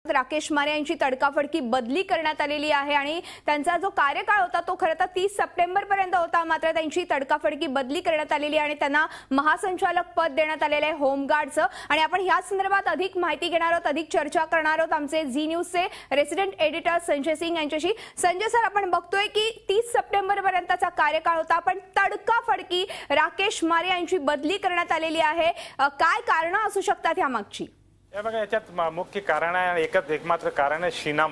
राकेश मारे यांची तडकाफडकी बदली करण्यात आलेली आहे आणि त्यांचा जो कार्यकाळ होता तो खरं तर 30 सप्टेंबर पर्यंत होता, मात्र त्यांची तडकाफडकी बदली करण्यात आलेली आहे आणि त्यांना महासंचालक पद देण्यात आलेले आहे होमगार्डचं। आणि आपण या संदर्भात अधिक माहिती घेणार आहोत, अधिक चर्चा करणार आहोत आमचे झी न्यूजचे रेसिडेंट एडिटर संजय सिंग यांच्याशी। संजय सर, आपण बघतोय की 30 सप्टेंबर पर्यंतचा कार्यकाळ होता, पण तडकाफडकी राकेश मारे यांची बदली करण्यात आलेली आहे। काय कारण असू शकतात यामागची? बघा, याच्यात मुख्य कारण आहे, एकमात्र कारण आहे शीना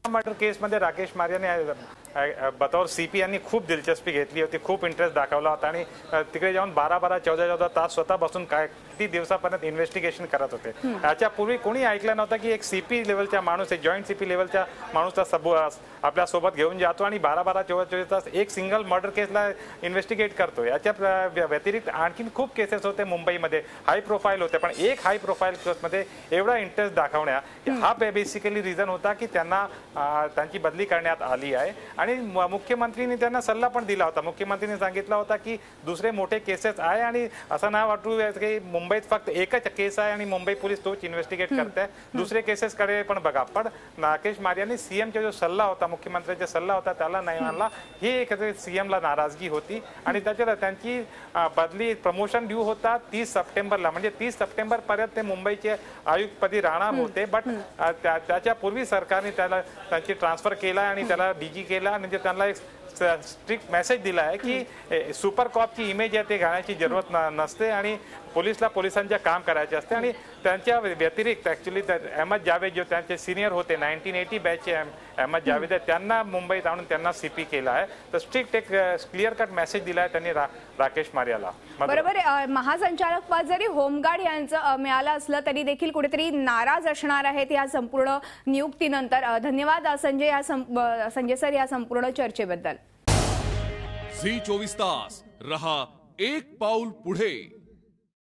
मर्डर केस मध्ये राकेश मारे यांनी बतौर सीपी यांनी खूप दिलचस्पी घेतली होती, खूप इंटरेस्ट दाखवला होता आणि तिकडे जाऊन 12-12, 14-14 तास स्वतः बसून किती दिवसापर्यंत इन्व्हेस्टिगेशन करत होते। याच्यापूर्वी कोणी ऐकलं नव्हतं की एक सीपी लेवलचा माणूस, एक जॉईंट सीपी लेवलच्या माणूसला आपल्या सोबत घेऊन जातो आणि 12-12, 14-14 तास एक सिंगल मर्डर केसला इन्व्हेस्टिगेट करतो। याच्या व्यतिरिक्त आणखीन खूप केसेस होते मुंबईमध्ये, हाय प्रोफाईल होते, पण एक हाय प्रोफाईल केसमध्ये एवढा इंटरेस्ट दाखवण्या हा बेसिकली रिझन होता की त्यांची बदली करण्यात आली आहे। आणि मुख्यमंत्र्यांनी त्यांना सल्ला पण दिला होता। मुख्यमंत्र्यांनी सांगितलं होतं की दुसरे मोठे केसेस आहे आणि असं ना वाटू की मुंबईत फक्त एकच केस आहे आणि मुंबई पोलीस तोच इन्व्हेस्टिगेट करते, दुसरे केसेस कडे पण बघा। पण राकेश मारे यांनी सीएमचा जो सल्ला होता, मुख्यमंत्र्यांचा सल्ला होता, त्याला नाही मानला, ही एक सीएमला नाराजगी होती आणि त्याच्यात त्यांची बदली प्रमोशन ड्यू होता 30 सप्टेंबरला, म्हणजे 30 सप्टेंबर पर्यंत ते मुंबईचे आयुक्तपदी राहणार होते। बट त्याच्यापूर्वी सरकारने त्यांची ट्रान्सफर केला आणि त्याला डीजी केला आणि त्यांना एक स्ट्रिक्ट मेसेज दिला आहे की सुपर कॉपची इमेज आहे ते घालण्याची जरूरत नसते आणि पोलिसांचे काम करायचे असते। आणि त्यांच्या व्यतिरिक्त ऍक्च्युली अहमद जावेद जो त्यांचे सिनियर होते 1980 बॅचचे अहमद जावेद, त्यांना मुंबईत आणून त्यांना सीपी केला आहे। तर स्ट्रिक्ट एक क्लिअर कट मेसेज दिला आहे त्यांनी राकेश मारे याला। बरोबर, महासंचालक पद जरी होमगार्ड यांचं मिळालं असलं तरी देखील कुठेतरी नाराज असणार आहेत या संपूर्ण नियुक्तीनंतर। धन्यवाद संजय सर या संपूर्ण चर्चेबद्दल। झी 24 तास रहा एक पाऊल पुढे।